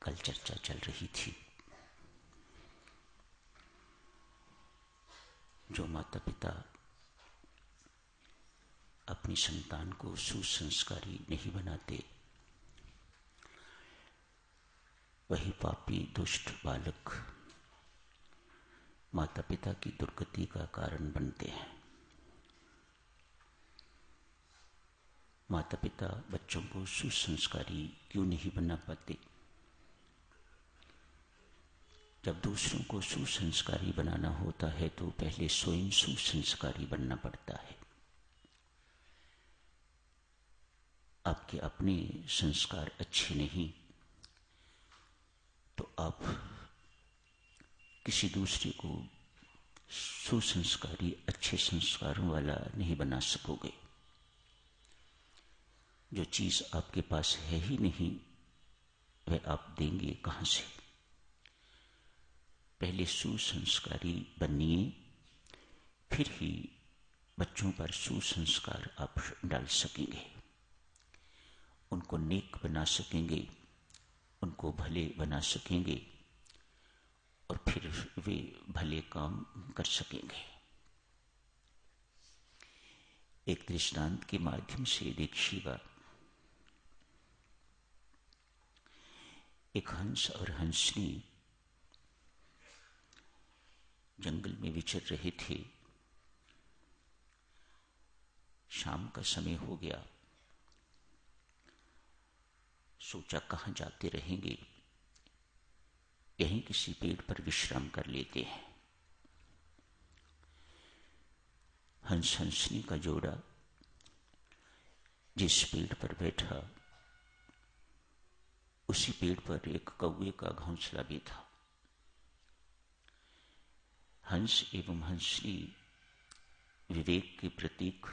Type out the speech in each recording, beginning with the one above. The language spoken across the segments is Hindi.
कल चर्चा चल रही थी। जो माता पिता अपनी संतान को सुसंस्कारी नहीं बनाते, वही पापी दुष्ट बालक माता पिता की दुर्गति का कारण बनते हैं। माता पिता बच्चों को सुसंस्कारी क्यों नहीं बना पाते? जब दूसरों को सुसंस्कारी बनाना होता है तो पहले स्वयं सुसंस्कारी बनना पड़ता है। आपके अपने संस्कार अच्छे नहीं तो आप किसी दूसरे को सुसंस्कारी अच्छे संस्कारों वाला नहीं बना सकोगे। जो चीज आपके पास है ही नहीं वह आप देंगे कहां से? पहले सुसंस्कारी बनिए, फिर ही बच्चों पर सुसंस्कार आप डाल सकेंगे, उनको नेक बना सकेंगे, उनको भले बना सकेंगे और फिर वे भले काम कर सकेंगे। एक दृष्टांत के माध्यम से देखिएगा। एक हंस और हंसनी जंगल में विचर रहे थे। शाम का समय हो गया। सोचा कहां जाते रहेंगे, यहीं किसी पेड़ पर विश्राम कर लेते हैं। हंस हंसनी का जोड़ा जिस पेड़ पर बैठा उसी पेड़ पर एक कौवे का घोंसला भी था। हंस एवं हंसनी विवेक के प्रतीक,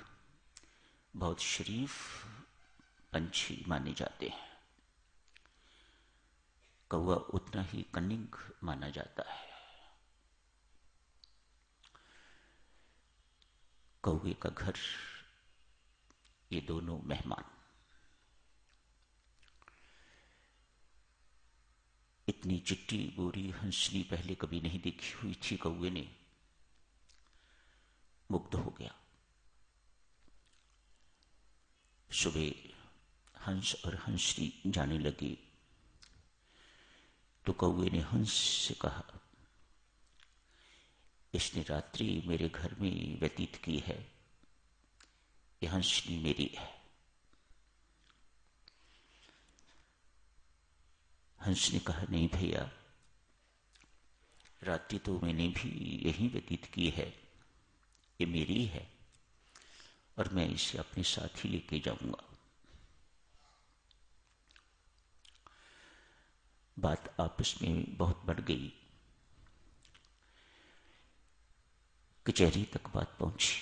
बहुत शरीफ पंछी माने जाते हैं। कौवा उतना ही कनिंग माना जाता है। कौवे का घर, ये दोनों मेहमान। इतनी चिट्टी गोरी हंसनी पहले कभी नहीं देखी हुई थी। कौवे ने मुग्ध हो गया। सुबह हंस और हंसनी जाने लगे तो कौवे ने हंस से कहा, इसने रात्रि मेरे घर में व्यतीत की है, यह हंसनी मेरी है। हंस ने कहा, नहीं भैया, रात्रि तो मैंने भी यही व्यतीत की है, ये मेरी है और मैं इसे अपने साथ ही लेके जाऊंगा। बात आपस में बहुत बढ़ गई। कचहरी तक बात पहुंची।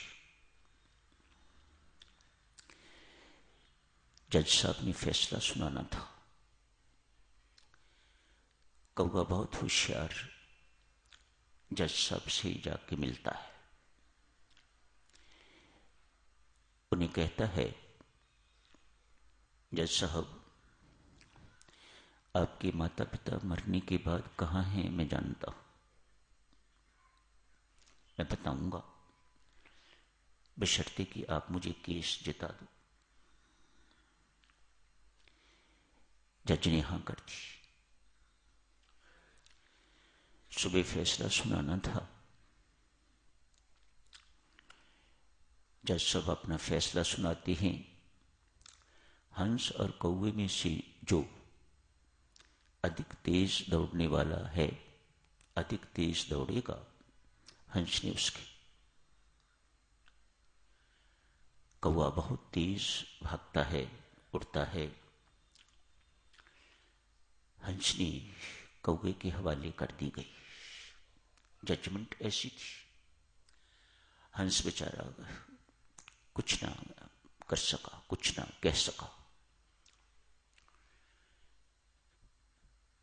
जज साहब ने फैसला सुनाना था। कौवा बहुत होशियार जज साहब से जाके मिलता है। उन्हें कहता है, जज साहब, आपके माता पिता मरने के बाद कहाँ हैं मैं जानता हूं, मैं बताऊंगा, बशर्ते कि आप मुझे केस जिता दो। जज ने हां कर दी। सुबह फैसला सुनाना था। जज साहब अपना फैसला सुनाते हैं। हंस और कौवे में से जो अधिक तेज दौड़ने वाला है, अधिक तेज दौड़ेगा। हंस ने उसके। कौवा बहुत तेज भागता है, उड़ता है। हंसनी कौवे के हवाले कर दी गई। जजमेंट ऐसी थी। हंस बेचारा कुछ ना कर सका, कुछ ना कह सका।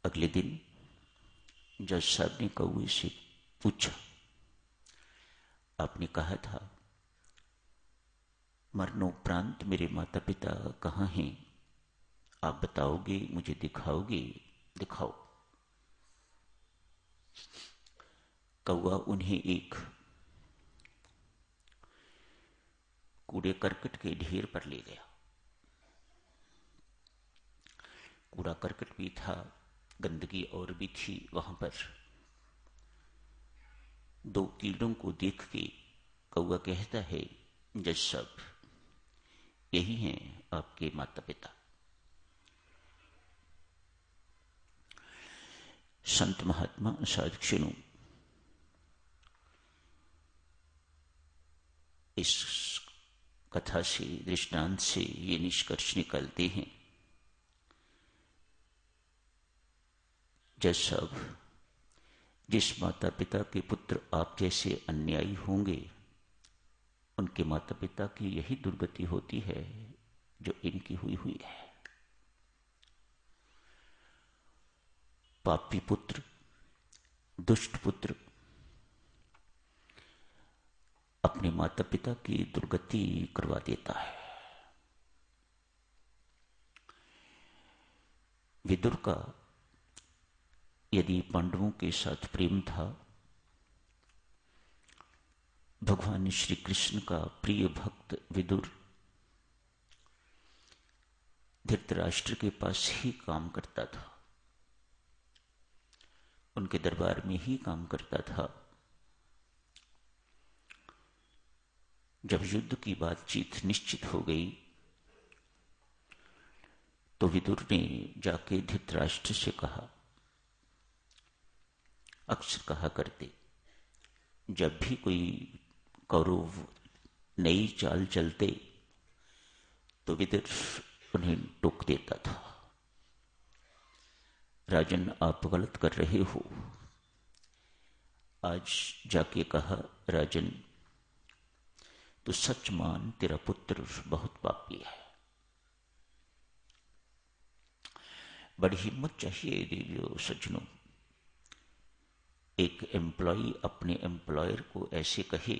अगले दिन जज साहब ने कौवे से पूछा, आपने कहा था मरणोपरांत मेरे माता पिता कहाँ हैं, आप बताओगे, मुझे दिखाओगे, दिखाओ। कौवा उन्हें एक कूड़े करकट के ढेर पर ले गया। कूड़ा करकट भी था, गंदगी और भी थी वहां पर। दो कीड़ों को देख के कौवा कहता है, जज साहब, यही हैं आपके माता पिता। संत महात्मा साधुजनों, इस कथा से, दृष्टांत से ये निष्कर्ष निकालते हैं, जज साहब, जिस माता पिता के पुत्र आप जैसे अन्यायी होंगे, उनके माता पिता की यही दुर्गति होती है जो इनकी हुई है। पापी पुत्र, दुष्ट पुत्र अपने माता पिता की दुर्गति करवा देता है। विदुर का यदि पांडवों के साथ प्रेम था, भगवान श्री कृष्ण का प्रिय भक्त विदुर धृतराष्ट्र के पास ही काम करता था, उनके दरबार में ही काम करता था। जब युद्ध की बातचीत निश्चित हो गई तो विदुर ने जाके धृतराष्ट्र से कहा, अक्सर कहा करते, जब भी कोई कौरव नई चाल चलते तो विदुर उन्हें टोक देता था, राजन आप गलत कर रहे हो। आज जाके कहा, राजन तो सच मान, तेरा पुत्र बहुत पापी है। बड़ी हिम्मत चाहिए देवियों सज्जनों। एक एम्प्लॉई अपने एम्प्लॉयर को ऐसे कहे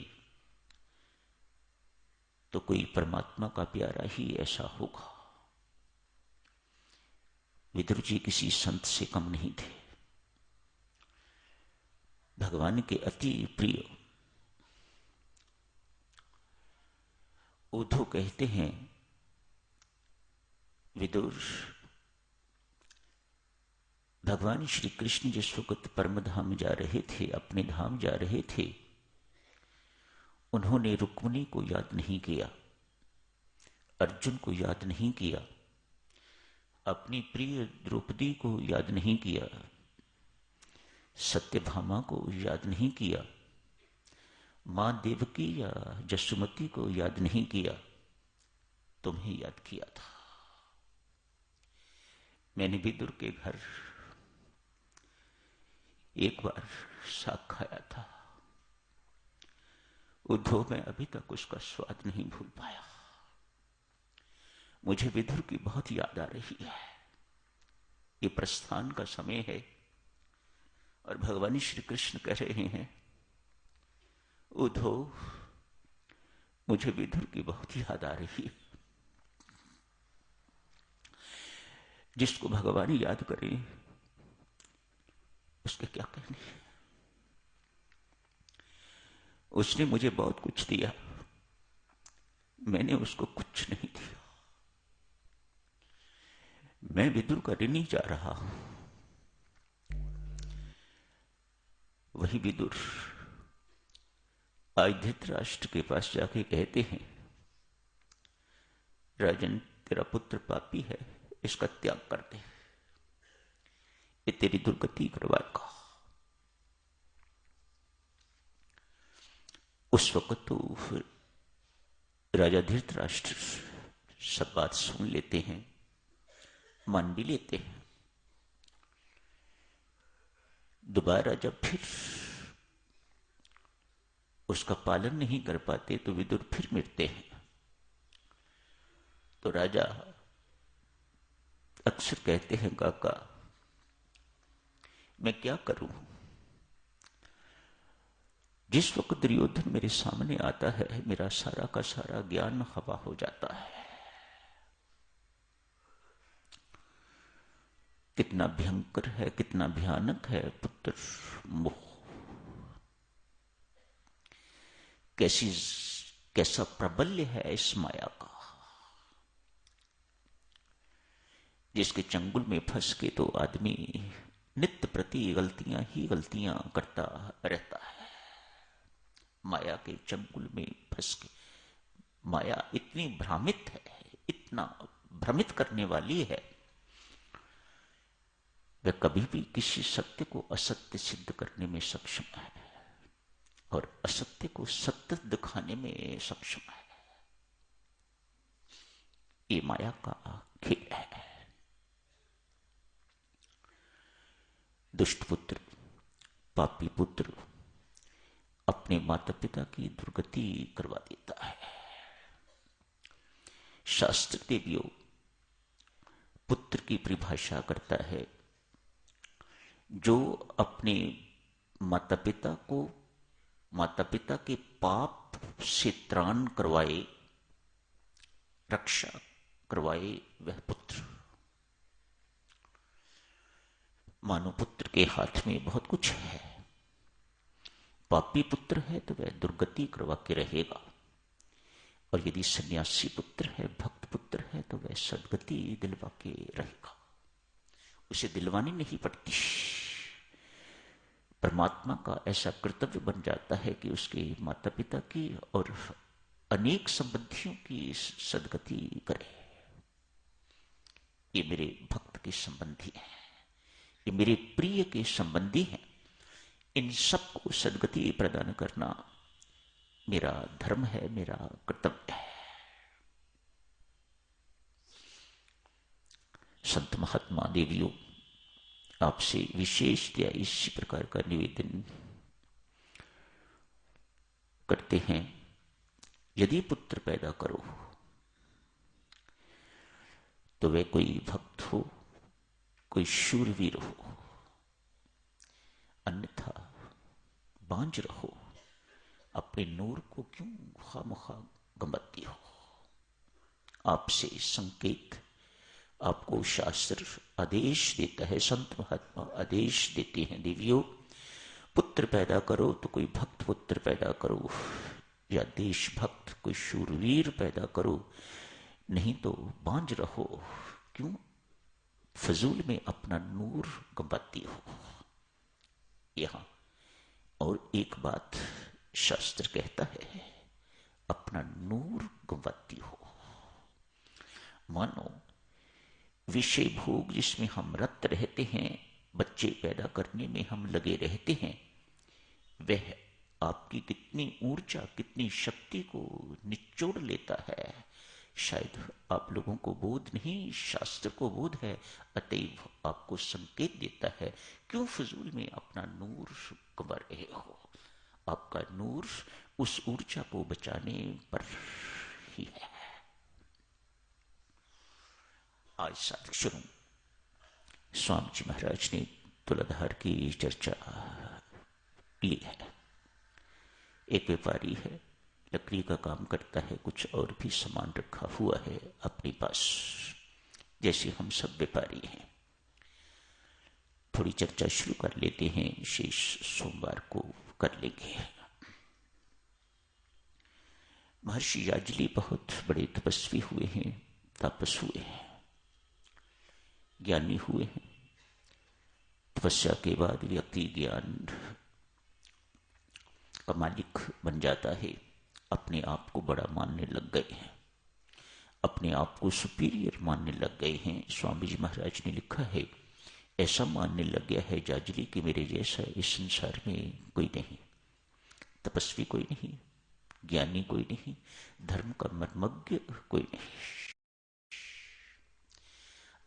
तो कोई परमात्मा का प्यारा ही ऐसा होगा। विदुर जी किसी संत से कम नहीं थे, भगवान के अति प्रिय। उद्धव कहते हैं, विदुर, भगवान श्री कृष्ण जिस वक्त परम धाम जा रहे थे, अपने धाम जा रहे थे, उन्होंने रुक्मिणी को याद नहीं किया, अर्जुन को याद नहीं किया, अपनी प्रिय द्रौपदी को याद नहीं किया, सत्यभामा को याद नहीं किया, मां देवकी या जसुमती को याद नहीं किया, तुम्हें याद किया था। मैंने विदुर के घर एक बार साग खाया था उद्धव, मैं अभी तक उसका स्वाद नहीं भूल पाया। मुझे विदुर की बहुत याद आ रही है। ये प्रस्थान का समय है और भगवान श्री कृष्ण कह रहे हैं, उद्धव, मुझे विदुर की बहुत याद आ रही है। जिसको भगवान याद करे उसके क्या कहने। उसने मुझे बहुत कुछ दिया, मैंने उसको कुछ नहीं दिया। मैं विदुर का ऋणी जा रहा हूं। वही विदुर आज धृतराष्ट्र के पास जाके कहते हैं, राजन, तेरा पुत्र पापी है, इसका त्याग कर दे, ये तेरी दुर्गति करवाएगा। उस वक्त तो राजा धृतराष्ट्र सब बात सुन लेते हैं, मान भी लेते हैं। दोबारा जब फिर उसका पालन नहीं कर पाते तो विदुर फिर मिटते हैं। तो राजा अक्सर कहते हैं, काका मैं क्या करूं, जिस वक्त दुर्योधन मेरे सामने आता है मेरा सारा का सारा ज्ञान हवा हो जाता है। कितना भयंकर है, कितना भयानक है पुत्र मोह। कैसा प्रबल्य है इस माया का, जिसके चंगुल में फंस के तो आदमी नित्य प्रति गलतियां ही गलतियां करता रहता है। माया के चंगुल में फंस के माया इतनी भ्रामित है, इतना भ्रमित करने वाली है, वह कभी भी किसी सत्य को असत्य सिद्ध करने में सक्षम है और असत्य को सत्य दिखाने में सक्षम है। ये माया का खेल है। दुष्ट पुत्र, पापी पुत्र अपने माता पिता की दुर्गति करवा देता है। शास्त्र देवियों पुत्र की परिभाषा करता है जो अपने माता पिता के पाप से त्राण करवाए, रक्षा करवाए, वह पुत्र। मानो पुत्र के हाथ में बहुत कुछ है। पापी पुत्र है तो वह दुर्गति करवा के रहेगा, और यदि सन्यासी पुत्र है, भक्त पुत्र है, तो वह सदगति दिलवा के रहेगा। उसे दिलवानी नहीं पड़ती। परमात्मा का ऐसा कर्तव्य बन जाता है कि उसके माता पिता की और अनेक संबंधियों की सदगति करे। ये मेरे भक्त के संबंधी हैं, ये मेरे प्रिय के संबंधी हैं। इन सबको सदगति प्रदान करना मेरा धर्म है, मेरा कर्तव्य है। संत महात्मा देवियों आपसे विशेषतया इसी प्रकार का निवेदन करते हैं, यदि पुत्र पैदा करो तो वे कोई भक्त हो, कोई शूरवीर हो, अन्यथा बांझ रहो। अपने नूर को क्यों खामखा गंवाती हो। आपसे संकेत, आपको शास्त्र आदेश देता है, संत महात्मा आदेश देते हैं, देवियों पुत्र पैदा करो तो कोई भक्त पुत्र पैदा करो, या देशभक्त कोई शूरवीर पैदा करो, नहीं तो बांझ रहो। क्यों फजूल में अपना नूर गंवाती हो। यहां और एक बात शास्त्र कहता है, अपना नूर गंवाती हो। मानो विषय भोग जिसमें हम रत रहते हैं, बच्चे पैदा करने में हम लगे रहते हैं, वह आपकी कितनी ऊर्जा, कितनी शक्ति को निचोड़ लेता है, शायद आप लोगों को बोध नहीं, शास्त्र को बोध है। अतएव आपको संकेत देता है, क्यों फजूल में अपना नूर गंवा रहे हो। आपका नूर उस ऊर्जा को बचाने पर ही है। आज साधक शुरू स्वामी जी महाराज ने तुलाधार की चर्चा ली है। एक व्यापारी है, लकड़ी का काम करता है, कुछ और भी सामान रखा हुआ है अपने पास, जैसे हम सब व्यापारी हैं। थोड़ी चर्चा शुरू कर लेते हैं, शेष सोमवार को कर लेंगे। महर्षि याजली बहुत बड़े तपस्वी हुए हैं, तापस हुए हैं, ज्ञानी हुए हैं। तपस्या के बाद व्यक्ति ज्ञान का मालिक बन जाता है। अपने आप को बड़ा मानने लग गए हैं, अपने आप को सुपीरियर मानने लग गए हैं। स्वामी जी महाराज ने लिखा है, ऐसा मानने लग गया है याजली कि मेरे जैसा इस संसार में कोई नहीं, तपस्वी कोई नहीं, ज्ञानी कोई नहीं, धर्म का मर्मज्ञ कोई नहीं।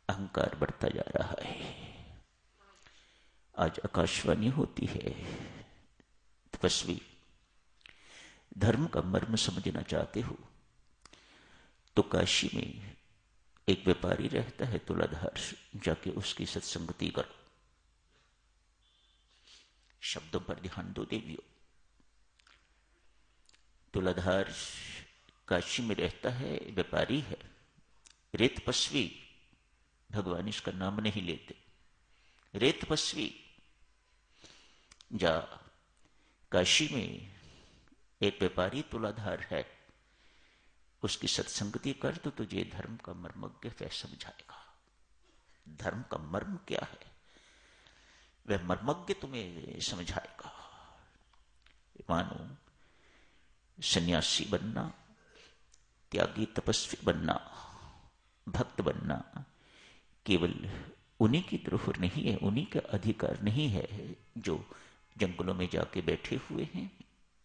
अहंकार बढ़ता जा रहा है। आज आकाशवाणी होती है, तपस्वी धर्म का मर्म समझना चाहते हो तो काशी में एक व्यापारी रहता है तुलाधार, जाके उसकी सत्संगति करो। शब्दों पर ध्यान दो देवियों। तुलाधार काशी में रहता है, व्यापारी है, रे तपस्वी, भगवान इसका नाम नहीं लेते। रे तपस्वी, जा काशी में एक व्यापारी तुलाधार है, उसकी सत्संगति कर तो तुझे धर्म का मर्मज्ञ वह समझाएगा। धर्म का मर्म क्या है वह मर्मज्ञ तुम्हें समझाएगा। मानो सन्यासी बनना, त्यागी तपस्वी बनना, भक्त बनना केवल उन्हीं की धरोहर नहीं है, उन्हीं का अधिकार नहीं है जो जंगलों में जाके बैठे हुए हैं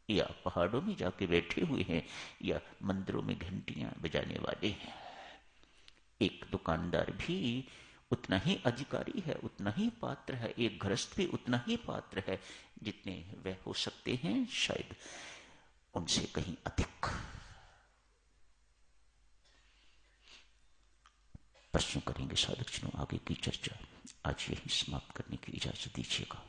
या पहाड़ों में जाके बैठे हुए हैं या मंदिरों में घंटियां बजाने वाले हैं। एक दुकानदार भी उतना ही अधिकारी है, उतना ही पात्र है, एक गृहस्थ भी उतना ही पात्र है जितने वह हो सकते हैं, शायद उनसे कहीं अधिक। प्रश्न करेंगे साधक जनों, आगे की चर्चा आज यही समाप्त करने की इजाजत दीजिएगा।